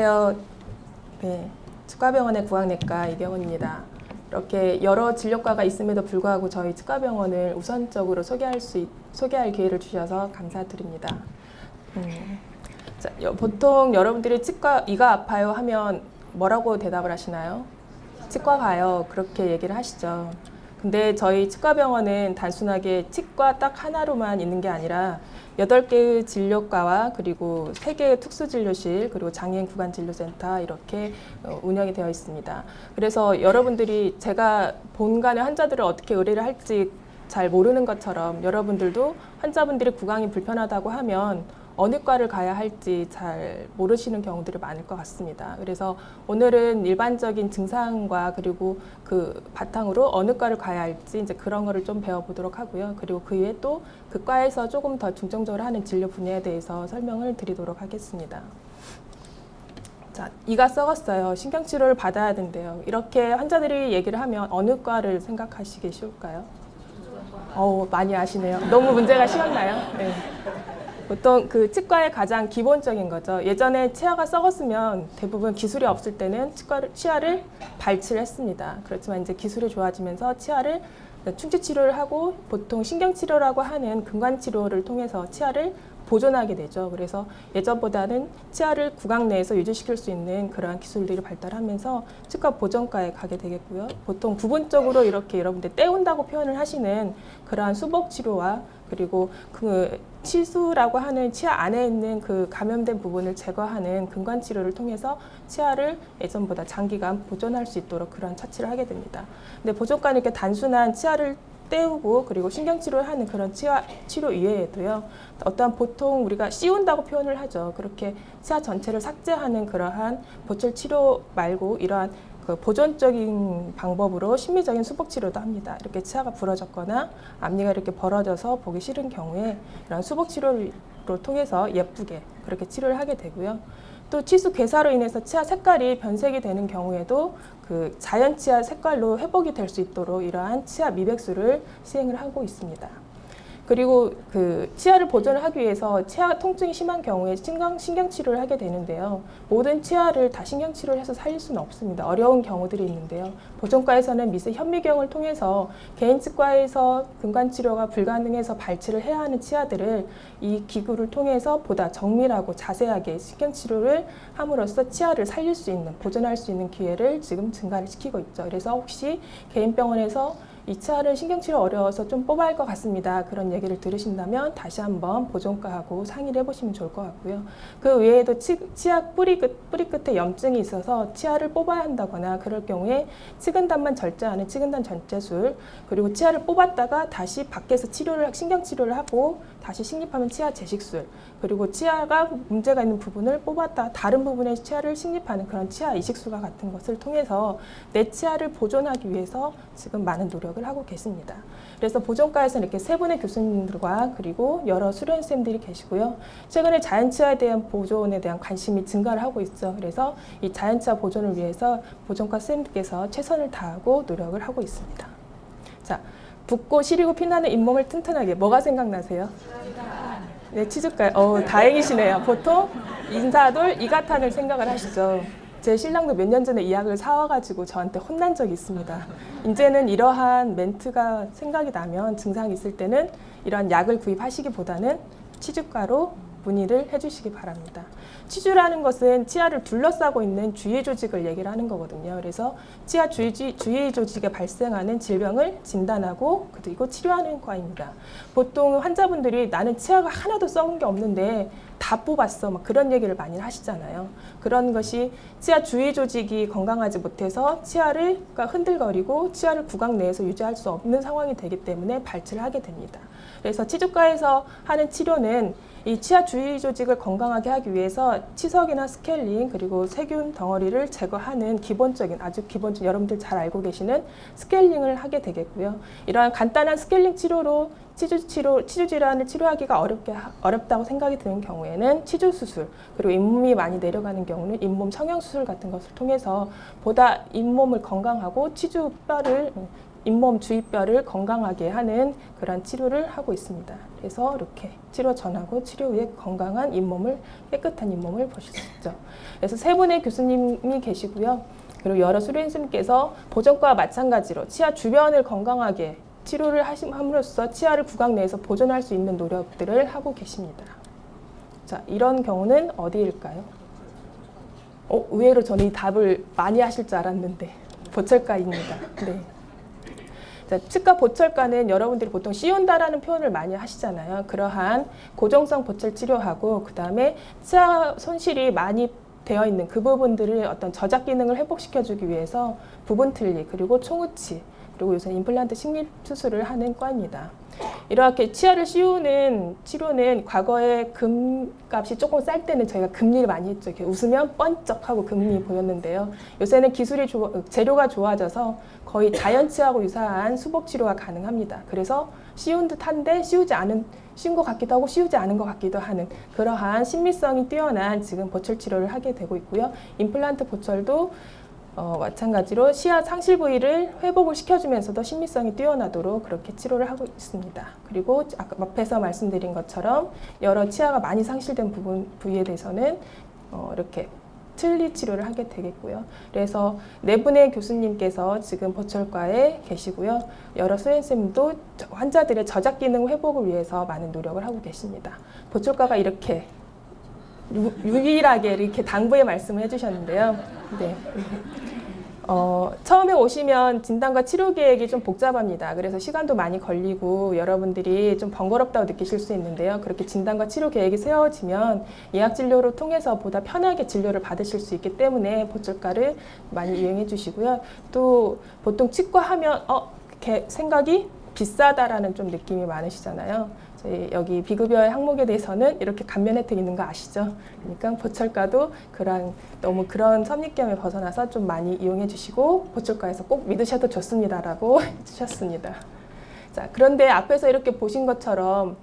안녕하세요. 네, 치과병원의 구강내과 이경훈입니다. 이렇게 여러 진료과가 있음에도 불구하고 저희 치과병원을 우선적으로 소개할 기회를 주셔서 감사드립니다. 자, 보통 여러분들이 이가 아파요 하면 뭐라고 대답을 하시나요? 치과 가요. 그렇게 얘기를 하시죠. 근데 저희 치과병원은 단순하게 치과 딱 하나로만 있는 게 아니라 8개의 진료과와 그리고 3개의 특수진료실 그리고 장애인 구간진료센터 이렇게 운영이 되어 있습니다. 그래서 여러분들이 제가 본관의 환자들을 어떻게 의뢰를 할지 잘 모르는 것처럼 여러분들도 환자분들이 구강이 불편하다고 하면 어느 과를 가야 할지 잘 모르시는 경우들이 많을 것 같습니다. 그래서 오늘은 일반적인 증상과 그리고 그 바탕으로 어느 과를 가야 할지 이제 그런 거를 좀 배워보도록 하고요. 그리고 그 이후에 또 그 과에서 조금 더 중점적으로 하는 진료 분야에 대해서 설명을 드리도록 하겠습니다. 자, 이가 썩었어요. 신경치료를 받아야 된대요. 이렇게 환자들이 얘기를 하면 어느 과를 생각하시기 쉬울까요? 많이 아시네요. 너무 문제가 쉬웠나요? 네. 보통 그 치과의 가장 기본적인 거죠. 예전에 치아가 썩었으면 대부분 기술이 없을 때는 치아를 발치를 했습니다. 그렇지만 이제 기술이 좋아지면서 치아를 충치 치료를 하고 보통 신경치료라고 하는 근관치료를 통해서 치아를 보존하게 되죠. 그래서 예전보다는 치아를 구강 내에서 유지시킬 수 있는 그러한 기술들이 발달하면서 치과 보존과에 가게 되겠고요. 보통 부분적으로 이렇게 여러분들 떼운다고 표현을 하시는 그러한 수복 치료와 그리고 그 치수라고 하는 치아 안에 있는 그 감염된 부분을 제거하는 근관 치료를 통해서 치아를 예전보다 장기간 보존할 수 있도록 그런 처치를 하게 됩니다. 근데 보존과는 이렇게 단순한 치아를 떼우고 그리고 신경치료를 하는 그런 치아 치료 이외에도요. 어떠한 보통 우리가 씌운다고 표현을 하죠. 그렇게 치아 전체를 삭제하는 그러한 보철 치료 말고 이러한 그 보존적인 방법으로 심미적인 수복 치료도 합니다. 이렇게 치아가 부러졌거나 앞니가 이렇게 벌어져서 보기 싫은 경우에 이런 수복 치료를 통해서 예쁘게 그렇게 치료를 하게 되고요. 또 치수 괴사로 인해서 치아 색깔이 변색이 되는 경우에도 그 자연 치아 색깔로 회복이 될 수 있도록 이러한 치아 미백수를 시행을 하고 있습니다. 그리고 그 치아를 보존을 하기 위해서 치아 통증이 심한 경우에 신경치료를 하게 되는데요. 모든 치아를 다 신경치료를 해서 살릴 수는 없습니다. 어려운 경우들이 있는데요. 보존과에서는 미세 현미경을 통해서 개인치과에서 근관치료가 불가능해서 발치를 해야 하는 치아들을 이 기구를 통해서 보다 정밀하고 자세하게 신경치료를 함으로써 치아를 살릴 수 있는, 보존할 수 있는 기회를 지금 증가를 시키고 있죠. 그래서 혹시 개인병원에서 이 치아를 신경치료 어려워서 좀 뽑아야 할 것 같습니다. 그런 얘기를 들으신다면 다시 한번 보존과하고 상의를 해보시면 좋을 것 같고요. 그 외에도 치아 뿌리 끝에 염증이 있어서 치아를 뽑아야 한다거나 그럴 경우에 치근단만 절제하는 치근단 절제술, 그리고 치아를 뽑았다가 다시 밖에서 신경치료를 하고 다시 식립하면 치아 재식술, 그리고 치아가 문제가 있는 부분을 뽑았다 다른 부분의 치아를 식립하는 그런 치아 이식술과 같은 것을 통해서 내 치아를 보존하기 위해서 지금 많은 노력을 하고 계십니다. 그래서 보존과에서는 이렇게 3분의 교수님들과 그리고 여러 수련생들이 계시고요. 최근에 자연치아에 대한 보존에 대한 관심이 증가를 하고 있죠. 그래서 이 자연치아 보존을 위해서 보존과 선생님들께서 최선을 다하고 노력을 하고 있습니다. 자, 붓고 시리고 피나는 잇몸을 튼튼하게, 뭐가 생각나세요? 네, 치즈가요. 다행이시네요. 보통 인사돌, 이가탄을 생각을 하시죠. 제 신랑도 몇 년 전에 이 약을 사와가지고 저한테 혼난 적이 있습니다. 이제는 이러한 멘트가 생각이 나면 증상이 있을 때는 이러한 약을 구입하시기보다는 치주과로 문의를 해주시기 바랍니다. 치주라는 것은 치아를 둘러싸고 있는 주위 조직을 얘기를 하는 거거든요. 그래서 치아 주위 조직에 발생하는 질병을 진단하고 그리고 치료하는 과입니다. 보통 환자분들이 나는 치아가 하나도 썩은 게 없는데 다 뽑았어, 막 그런 얘기를 많이 하시잖아요. 그런 것이 치아 주위 조직이 건강하지 못해서 치아가 흔들거리고 치아를 구강 내에서 유지할 수 없는 상황이 되기 때문에 발치를 하게 됩니다. 그래서 치주과에서 하는 치료는 이 치아 주위 조직을 건강하게 하기 위해서 치석이나 스케일링 그리고 세균 덩어리를 제거하는 아주 기본적인 여러분들 잘 알고 계시는 스케일링을 하게 되겠고요. 이러한 간단한 스케일링 치료로 치주 질환을 치료하기가 어렵다고 생각이 드는 경우에는 치주 수술, 그리고 잇몸이 많이 내려가는 경우는 잇몸 성형 수술 같은 것을 통해서 보다 잇몸을 건강하고 치주뼈를 잇몸 주위뼈를 건강하게 하는 그런 치료를 하고 있습니다. 그래서 이렇게 치료 전하고 치료 후에 건강한 잇몸을, 깨끗한 잇몸을 보실 수 있죠. 그래서 세 분의 교수님이 계시고요. 그리고 여러 수련생님께서 보존과와 마찬가지로 치아 주변을 건강하게 치료를 함으로써 치아를 구강 내에서 보존할 수 있는 노력들을 하고 계십니다. 자, 이런 경우는 어디일까요? 의외로 저는 이 답을 많이 하실 줄 알았는데 보철과입니다. 네. 자, 치과 보철과는 여러분들이 보통 씌운다라는 표현을 많이 하시잖아요. 그러한 고정성 보철 치료하고 그 다음에 치아 손실이 많이 되어 있는 그 부분들을 어떤 저작 기능을 회복시켜주기 위해서 부분 틀니 그리고 총우치 그리고 요새 임플란트 식립 수술을 하는 과입니다. 이렇게 치아를 씌우는 치료는 과거에 금값이 조금 쌀 때는 저희가 금리를 많이 했죠. 이렇게 웃으면 번쩍하고 금리 보였는데요. 요새는 기술이 재료가 좋아져서 거의 자연치하고 유사한 수복 치료가 가능합니다. 그래서 씌운 듯한데 씌운 것 같기도 하고 씌우지 않은 것 같기도 하는 그러한 신미성이 뛰어난 지금 보철 치료를 하게 되고 있고요. 임플란트 보철도 마찬가지로 치아 상실 부위를 회복을 시켜주면서도 신미성이 뛰어나도록 그렇게 치료를 하고 있습니다. 그리고 아까 앞에서 말씀드린 것처럼 여러 치아가 많이 상실된 부위에 대해서는 이렇게 틀니 치료를 하게 되겠고요. 그래서 네 분의 교수님께서 지금 보철과에 계시고요. 여러 수행쌤도 환자들의 저작 기능 회복을 위해서 많은 노력을 하고 계십니다. 보철과가 이렇게 유일하게 이렇게 당부의 말씀을 해주셨는데요. 네. 처음에 오시면 진단과 치료 계획이 좀 복잡합니다. 그래서 시간도 많이 걸리고 여러분들이 좀 번거롭다고 느끼실 수 있는데요. 그렇게 진단과 치료 계획이 세워지면 예약 진료를 통해서 보다 편하게 진료를 받으실 수 있기 때문에 보철과를 많이 이용해 주시고요. 또 보통 치과 하면 이렇게 생각이 비싸다라는 좀 느낌이 많으시잖아요. 저희 여기 비급여의 항목에 대해서는 이렇게 감면 혜택 있는 거 아시죠? 그러니까 보철과도 너무 그런 선입견을 벗어나서 좀 많이 이용해 주시고 보철과에서 꼭 믿으셔도 좋습니다라고 해주셨습니다. 자, 그런데 앞에서 이렇게 보신 것처럼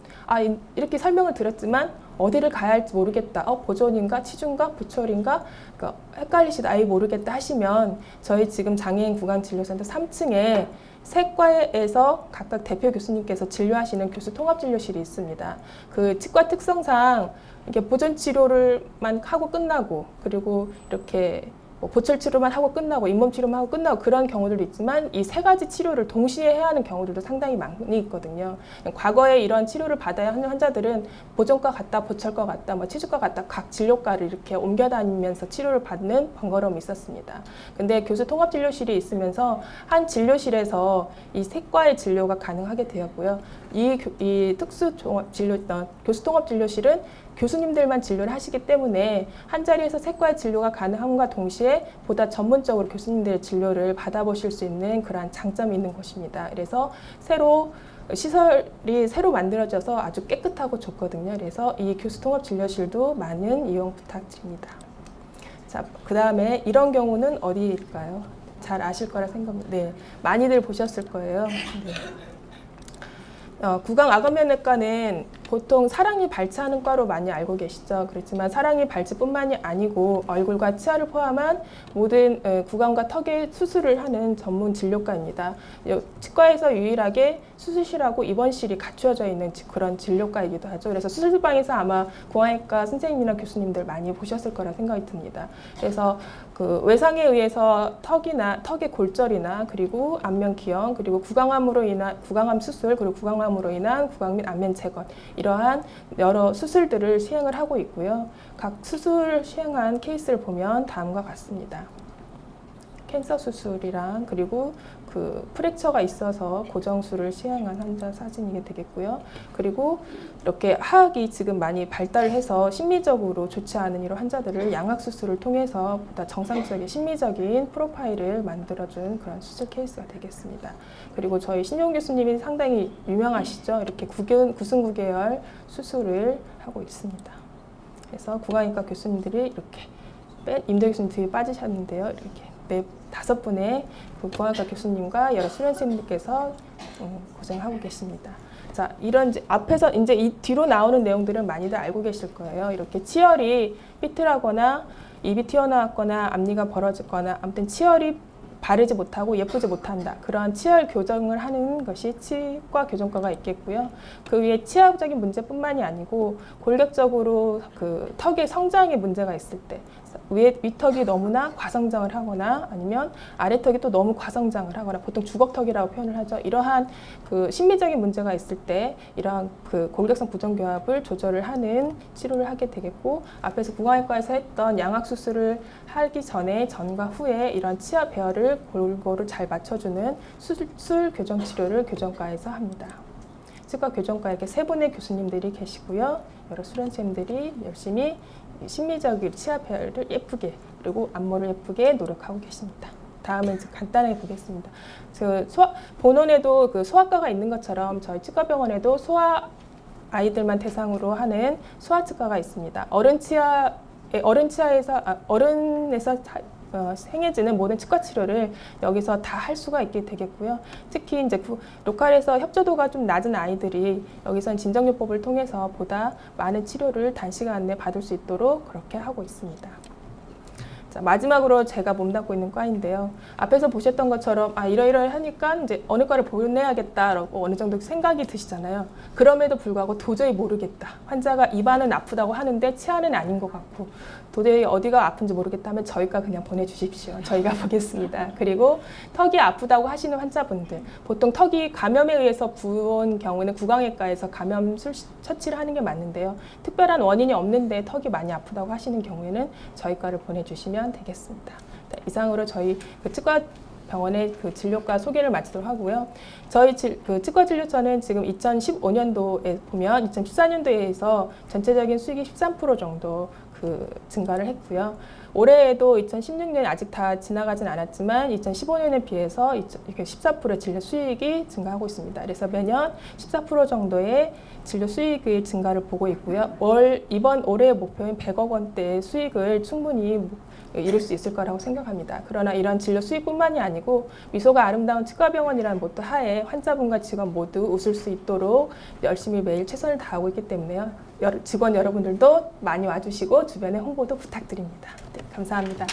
이렇게 설명을 드렸지만 어디를 가야 할지 모르겠다. 보존인가 치주인가 보철인가 그러니까 헷갈리시다. 모르겠다 하시면 저희 지금 장애인 구강진료센터 3층에 세 과에서 각각 대표 교수님께서 진료하시는 교수 통합진료실이 있습니다. 그 치과 특성상 이렇게 보존 치료를만 하고 끝나고 그리고 이렇게 보철 치료만 하고 끝나고 잇몸 치료만 하고 끝나고 그런 경우들도 있지만 이 세 가지 치료를 동시에 해야 하는 경우들도 상당히 많이 있거든요. 과거에 이런 치료를 받아야 하는 환자들은 보존과 같다, 보철과 같다, 치주과 같다 각 진료과를 이렇게 옮겨 다니면서 치료를 받는 번거로움이 있었습니다. 근데 교수 통합 진료실이 있으면서 한 진료실에서 이 세 과의 진료가 가능하게 되었고요. 이 특수 종합 진료 교수 통합 진료실은 교수님들만 진료를 하시기 때문에 한 자리에서 세 과의 진료가 가능함과 동시에 보다 전문적으로 교수님들의 진료를 받아보실 수 있는 그러한 장점이 있는 곳입니다. 그래서 시설이 새로 만들어져서 아주 깨끗하고 좋거든요. 그래서 이 교수통합진료실도 많은 이용 부탁드립니다. 자, 그 다음에 이런 경우는 어디일까요? 잘 아실 거라 생각합니다. 네, 많이들 보셨을 거예요. 네. 구강암면외과는 보통 사랑니 발치하는 과로 많이 알고 계시죠. 그렇지만 사랑니 발치뿐만이 아니고 얼굴과 치아를 포함한 모든 구강과 턱의 수술을 하는 전문 진료과입니다. 치과에서 유일하게 수술실하고 입원실이 갖추어져 있는 그런 진료과이기도 하죠. 그래서 수술방에서 아마 구강외과 선생님이나 교수님들 많이 보셨을 거라 생각이 듭니다. 그래서 그 외상에 의해서 턱의 골절이나 그리고 안면 기형 그리고 구강암 수술 그리고 구강암으로 인한 구강 및 안면 재건 이러한 여러 수술들을 시행을 하고 있고요. 각 수술 시행한 케이스를 보면 다음과 같습니다. 캔서 수술이랑 그리고 그 프랙처가 있어서 고정술을 시행한 환자 사진이 되겠고요. 그리고 이렇게 하악이 지금 많이 발달해서 심미적으로 좋지 않은 이런 환자들을 양악 수술을 통해서 보다 정상적인 심미적인 프로파일을 만들어준 그런 수술 케이스가 되겠습니다. 그리고 저희 신용 교수님이 상당히 유명하시죠. 이렇게 구승구계열 수술을 하고 있습니다. 그래서 구강외과 교수님들이 이렇게 임대 교수님 뒤에 빠지셨는데요. 이렇게 5분의 그 구강외과 교수님과 여러 수련생님께서 고생하고 계십니다. 자, 이런 앞에서 이제 이 뒤로 나오는 내용들은 많이들 알고 계실 거예요. 이렇게 치열이 삐뚤하거나 입이 튀어나왔거나 앞니가 벌어졌거나 아무튼 치열이 바르지 못하고 예쁘지 못한다. 그러한 치열 교정을 하는 것이 치과 교정과가 있겠고요. 그 위에 치아적인 문제뿐만이 아니고 골격적으로 그 턱의 성장에 문제가 있을 때 위턱이 너무나 과성장을 하거나 아니면 아래턱이 또 너무 과성장을 하거나 보통 주걱턱이라고 표현을 하죠. 이러한 그 심미적인 문제가 있을 때 이러한 그 골격성 부정교합을 조절을 하는 치료를 하게 되겠고 앞에서 구강외과에서 했던 양악 수술을 하기 전과 후에 이런 치아 배열을 골고루 잘 맞춰주는 수술 교정 치료를 교정과에서 합니다. 치과 교정과에 이렇게 세 분의 교수님들이 계시고요. 여러 수련생들이 열심히 심미적인 치아 배열을 예쁘게 그리고 안모를 예쁘게 노력하고 계십니다. 다음은 간단하게 보겠습니다. 본원에도 그 소아과가 있는 것처럼 저희 치과병원에도 소아 아이들만 대상으로 하는 소아치과가 있습니다. 어른에서 행해지는 모든 치과 치료를 여기서 다 할 수가 있게 되겠고요. 특히 이제 로컬에서 협조도가 좀 낮은 아이들이 여기선 진정요법을 통해서 보다 많은 치료를 단시간 내에 받을 수 있도록 그렇게 하고 있습니다. 자, 마지막으로 제가 몸담고 있는 과인데요. 앞에서 보셨던 것처럼 이러이러하니까 이제 어느 과를 보내야겠다라고 어느 정도 생각이 드시잖아요. 그럼에도 불구하고 도저히 모르겠다. 환자가 입안은 아프다고 하는데 치아는 아닌 것 같고 도저히 어디가 아픈지 모르겠다 하면 저희과 그냥 보내주십시오. 저희가 보겠습니다. 그리고 턱이 아프다고 하시는 환자분들 보통 턱이 감염에 의해서 부은 경우는 구강외과에서 감염 처치를 하는 게 맞는데요. 특별한 원인이 없는데 턱이 많이 아프다고 하시는 경우에는 저희과를 보내주시면 되겠습니다. 자, 이상으로 저희 치과 병원의 그 진료과 소개를 마치도록 하고요. 저희 치과 진료처는 지금 2015년도에 보면 2014년도에서 전체적인 수익이 13% 정도 증가를 했고요. 올해에도 2016년 아직 다 지나가진 않았지만 2015년에 비해서 14%의 진료 수익이 증가하고 있습니다. 그래서 매년 14% 정도의 진료 수익의 증가를 보고 있고요. 이번 올해의 목표인 100억 원대의 수익을 충분히 이룰 수 있을 거라고 생각합니다. 그러나 이런 진료 수익뿐만이 아니고 미소가 아름다운 치과병원이라는 모토 하에 환자분과 직원 모두 웃을 수 있도록 열심히 매일 최선을 다하고 있기 때문에요. 직원 여러분들도 많이 와주시고 주변에 홍보도 부탁드립니다. 네, 감사합니다.